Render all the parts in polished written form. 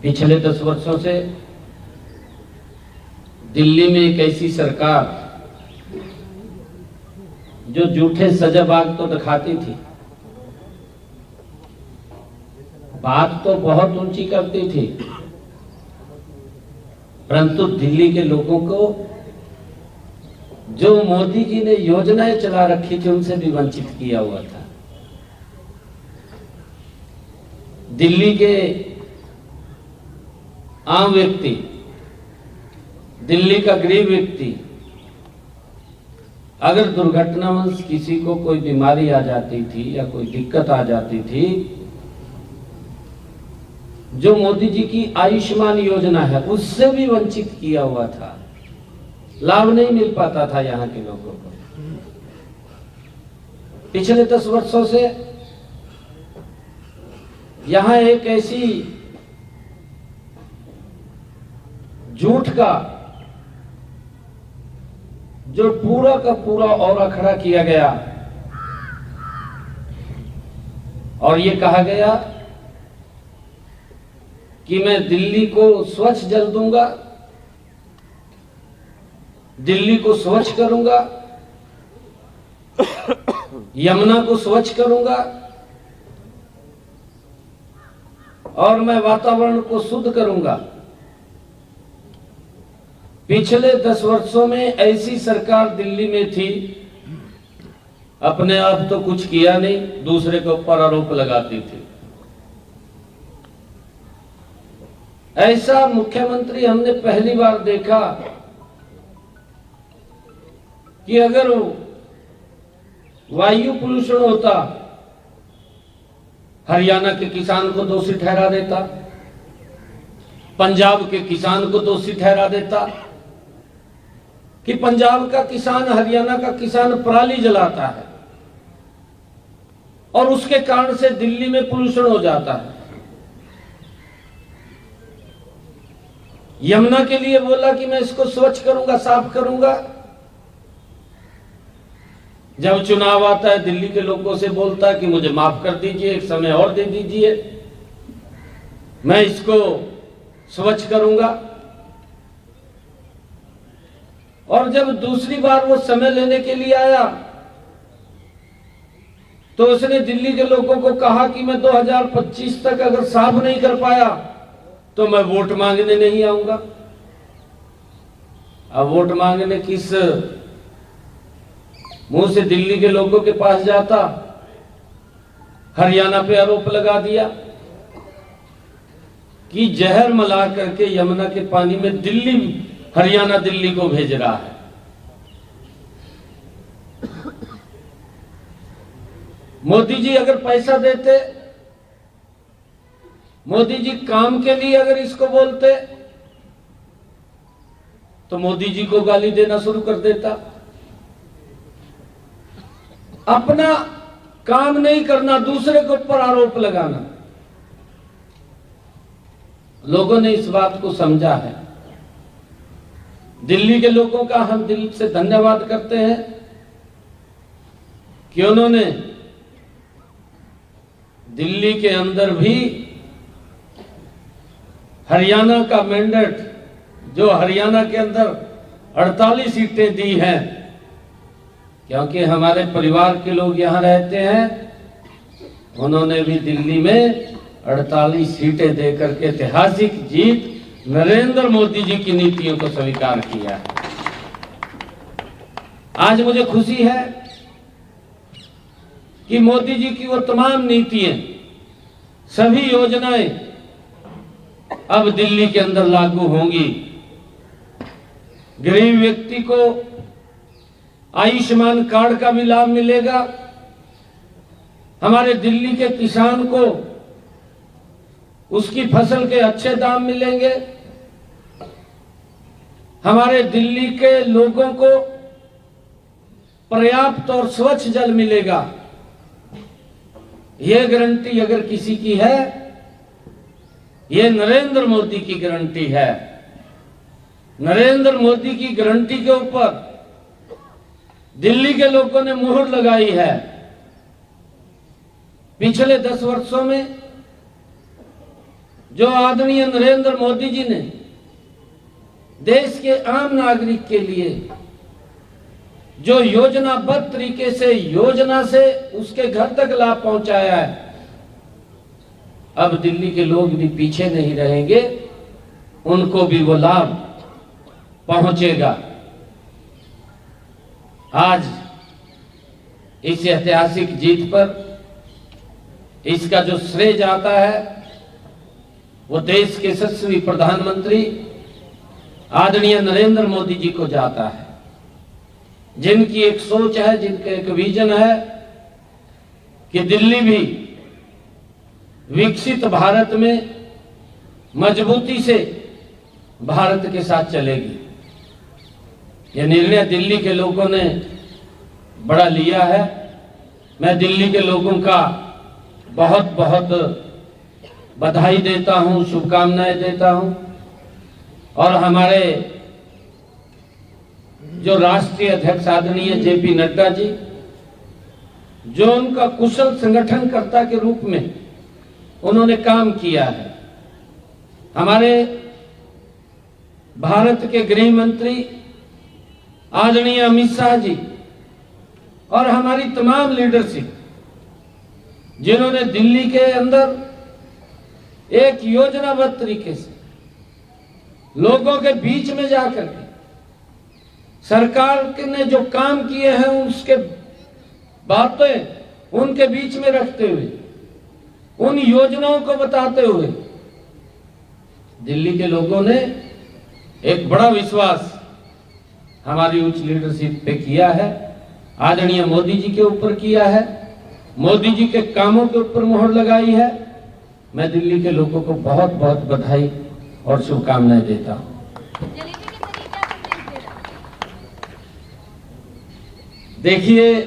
पिछले 10 वर्षों से दिल्ली में एक ऐसी सरकार जो झूठे सजाबाग तो दिखाती थी, बात तो बहुत ऊंची करती थी, परंतु दिल्ली के लोगों को जो मोदी जी ने योजनाएं चला रखी थी उनसे भी वंचित किया हुआ था। दिल्ली के आम व्यक्ति, दिल्ली का गरीब व्यक्ति अगर दुर्घटनावश किसी को कोई बीमारी आ जाती थी या कोई दिक्कत आ जाती थी, जो मोदी जी की आयुष्मान योजना है उससे भी वंचित किया हुआ था, लाभ नहीं मिल पाता था यहाँ के लोगों को। पिछले 10 वर्षों से यहाँ एक ऐसी झूठ का जो पूरा का पूरा औरा खड़ा किया गया और ये कहा गया कि मैं दिल्ली को स्वच्छ जल दूंगा, दिल्ली को स्वच्छ करूंगा, यमुना को स्वच्छ करूंगा और मैं वातावरण को शुद्ध करूंगा। पिछले 10 वर्षों में ऐसी सरकार दिल्ली में थी, अपने आप तो कुछ किया नहीं, दूसरे के ऊपर आरोप लगाती थी। ऐसा मुख्यमंत्री हमने पहली बार देखा कि अगर वायु प्रदूषण होता, हरियाणा के किसान को दोषी ठहरा देता, पंजाब के किसान को दोषी ठहरा देता कि पंजाब का किसान, हरियाणा का किसान पराली जलाता है और उसके कारण से दिल्ली में प्रदूषण हो जाता है। यमुना के लिए बोला कि मैं इसको स्वच्छ करूंगा, साफ करूंगा। जब चुनाव आता है दिल्ली के लोगों से बोलता है कि मुझे माफ कर दीजिए, एक समय और दे दीजिए, मैं इसको स्वच्छ करूंगा। और जब दूसरी बार वो समय लेने के लिए आया तो उसने दिल्ली के लोगों को कहा कि मैं 2025 तक अगर साफ नहीं कर पाया तो मैं वोट मांगने नहीं आऊंगा। अब वोट मांगने किस मुंह से दिल्ली के लोगों के पास जाता? हरियाणा पे आरोप लगा दिया कि जहर मिला करके यमुना के पानी में दिल्ली, हरियाणा दिल्ली को भेज रहा है। मोदी जी अगर पैसा देते, मोदी जी काम के लिए अगर इसको बोलते तो मोदी जी को गाली देना शुरू कर देता। अपना काम नहीं करना, दूसरे के ऊपर आरोप लगाना। लोगों ने इस बात को समझा है। दिल्ली के लोगों का हम दिल से धन्यवाद करते हैं कि उन्होंने दिल्ली के अंदर भी हरियाणा का मैंडेट, जो हरियाणा के अंदर 48 सीटें दी हैं, क्योंकि हमारे परिवार के लोग यहां रहते हैं, उन्होंने भी दिल्ली में 48 सीटें देकर के ऐतिहासिक जीत नरेंद्र मोदी जी की नीतियों को स्वीकार किया है। आज मुझे खुशी है कि मोदी जी की वो तमाम नीतियां, सभी योजनाएं अब दिल्ली के अंदर लागू होंगी। गरीब व्यक्ति को आयुष्मान कार्ड का भी लाभ मिलेगा। हमारे दिल्ली के किसान को उसकी फसल के अच्छे दाम मिलेंगे। हमारे दिल्ली के लोगों को पर्याप्त और स्वच्छ जल मिलेगा। यह गारंटी अगर किसी की है, यह नरेंद्र मोदी की गारंटी है। नरेंद्र मोदी की गारंटी के ऊपर दिल्ली के लोगों ने मुहर लगाई है। पिछले 10 वर्षों में जो आदरणीय नरेंद्र मोदी जी ने देश के आम नागरिक के लिए जो योजनाबद्ध तरीके से योजना से उसके घर तक लाभ पहुंचाया है, अब दिल्ली के लोग भी पीछे नहीं रहेंगे, उनको भी वो लाभ पहुंचेगा। आज इस ऐतिहासिक जीत पर इसका जो श्रेय जाता है वो देश के यशस्वी प्रधानमंत्री आदरणीय नरेंद्र मोदी जी को जाता है, जिनकी एक सोच है, जिनका एक विजन है कि दिल्ली भी विकसित भारत में मजबूती से भारत के साथ चलेगी। यह निर्णय दिल्ली के लोगों ने बड़ा लिया है। मैं दिल्ली के लोगों का बहुत बहुत बधाई देता हूं, शुभकामनाएं देता हूं। और हमारे जो राष्ट्रीय अध्यक्ष आदरणीय जेपी नड्डा जी, जो उनका कुशल संगठनकर्ता के रूप में उन्होंने काम किया है, हमारे भारत के गृह मंत्री आदरणीय अमित शाह जी और हमारी तमाम लीडरशिप, जिन्होंने दिल्ली के अंदर एक योजनाबद्ध तरीके से लोगों के बीच में जाकर के सरकार ने जो काम किए हैं उसके बातें उनके बीच में रखते हुए, उन योजनाओं को बताते हुए दिल्ली के लोगों ने एक बड़ा विश्वास हमारी उच्च लीडरशिप पे किया है, आदरणीय मोदी जी के ऊपर किया है, मोदी जी के कामों के ऊपर मोहर लगाई है। मैं दिल्ली के लोगों को बहुत बहुत बधाई और शुभकामनाएं देता हूं। देखिए,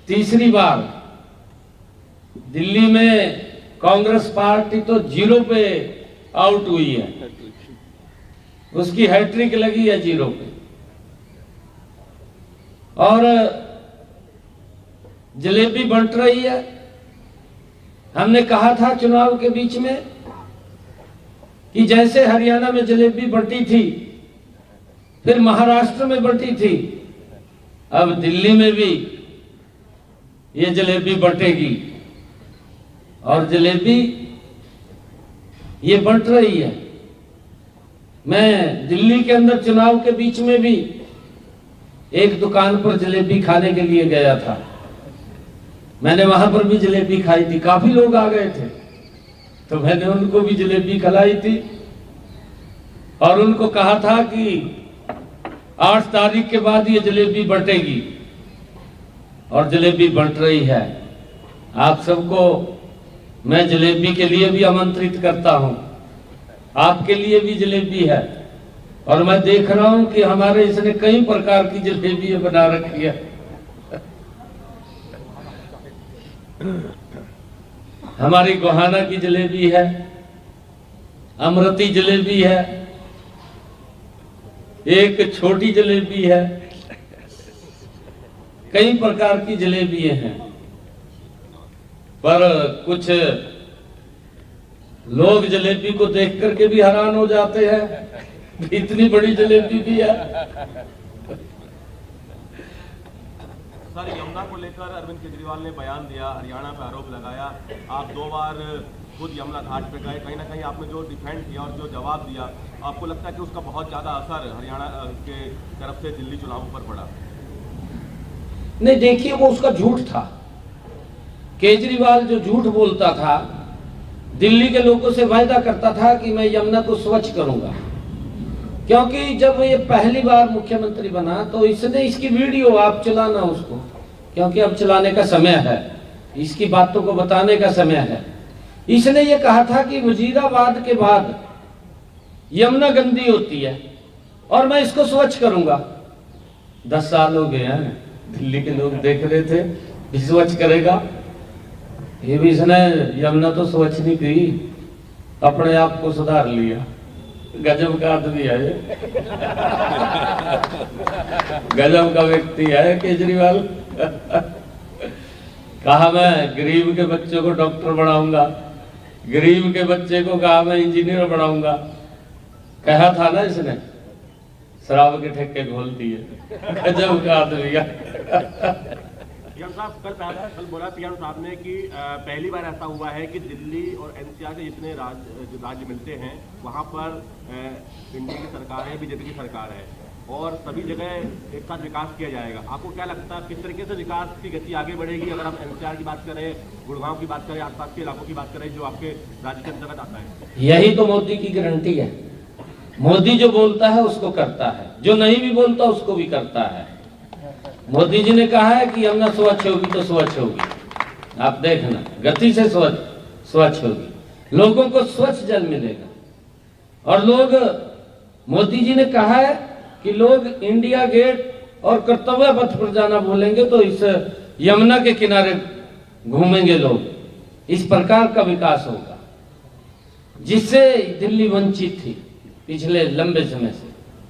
तीसरी बार दिल्ली में कांग्रेस पार्टी तो 0 पे आउट हुई है, उसकी हैट्रिक लगी है 0 पे। और जलेबी बंट रही है। हमने कहा था चुनाव के बीच में कि जैसे हरियाणा में जलेबी बंटी थी, फिर महाराष्ट्र में बंटी थी, अब दिल्ली में भी ये जलेबी बंटेगी। और जलेबी ये बंट रही है। मैं दिल्ली के अंदर चुनाव के बीच में भी एक दुकान पर जलेबी खाने के लिए गया था। मैंने वहां पर भी जलेबी खाई थी, काफी लोग आ गए थे, तो मैंने उनको भी जलेबी खिलाई थी और उनको कहा था कि 8 तारीख के बाद ये जलेबी बंटेगी, और जलेबी बंट रही है। आप सबको मैं जलेबी के लिए भी आमंत्रित करता हूं, आपके लिए भी जलेबी है। और मैं देख रहा हूं कि हमारे इसने कई प्रकार की जलेबी बना रखी है। हमारी गोहाना की जलेबी है, अमृती जलेबी है, एक छोटी जलेबी है, कई प्रकार की जलेबियां हैं। पर कुछ लोग जलेबी को देख करके भी हैरान हो जाते हैं, इतनी बड़ी जलेबी भी है। सर, यमुना को लेकर अरविंद केजरीवाल ने बयान दिया, हरियाणा पर आरोप लगाया। आप 2 बार खुद यमुना घाट पे गए, कहीं ना कहीं आपने जो डिफेंड किया और जो जवाब दिया, आपको लगता है कि उसका बहुत ज्यादा असर हरियाणा के तरफ से दिल्ली चुनावों पर पड़ा? नहीं, देखिए, वो उसका झूठ था। केजरीवाल जो झूठ बोलता था, दिल्ली के लोगों से वायदा करता था कि मैं यमुना को स्वच्छ करूंगा, क्योंकि जब ये पहली बार मुख्यमंत्री बना तो इसने इसकी वीडियो आप चलाना उसको, क्योंकि अब चलाने का समय है, इसकी बातों को बताने का समय है। इसने ये कहा था कि वजीराबाद के बाद यमुना गंदी होती है और मैं इसको स्वच्छ करूंगा। 10 साल हो गए हैं, दिल्ली के लोग देख रहे थे भी स्वच्छ करेगा, ये भी इसने यमुना तो स्वच्छ नहीं की, अपने आप को सुधार लिया। गजब का आदमी है ये। गजब का व्यक्ति है केजरीवाल। कहा मैं गरीब के बच्चे को डॉक्टर बनाऊंगा, गरीब के बच्चे को कहा मैं इंजीनियर बनाऊंगा। कहा था ना इसने, शराब के ठेके खोल दिए। गजब का आदमी है। पीएम साहब कल बोला पीएम साहब ने कि पहली बार ऐसा हुआ है कि दिल्ली और एनसीआर के जितने राज्य मिलते हैं वहाँ पर इंडिया की सरकार है, बीजेपी की सरकार है और सभी जगह एक साथ विकास किया जाएगा। आपको क्या लगता है किस तरीके से विकास की गति आगे बढ़ेगी? अगर हम एनसीआर की बात करें, गुड़गांव की बात करें, आसपास के इलाकों की बात करें जो आपके राज्य के अंतर्गत आता है। यही तो मोदी की गारंटी है। मोदी जो बोलता है उसको करता है, जो नहीं भी बोलता उसको भी करता है। मोदी जी ने कहा है कि यमुना स्वच्छ होगी तो स्वच्छ होगी। आप देखना गति से स्वच्छ होगी, लोगों को स्वच्छ जल मिलेगा। और लोग, मोदी जी ने कहा है कि लोग इंडिया गेट और कर्तव्य पथ पर जाना भूलेंगे तो इस यमुना के किनारे घूमेंगे लोग। इस प्रकार का विकास होगा जिससे दिल्ली वंचित थी पिछले लंबे समय से।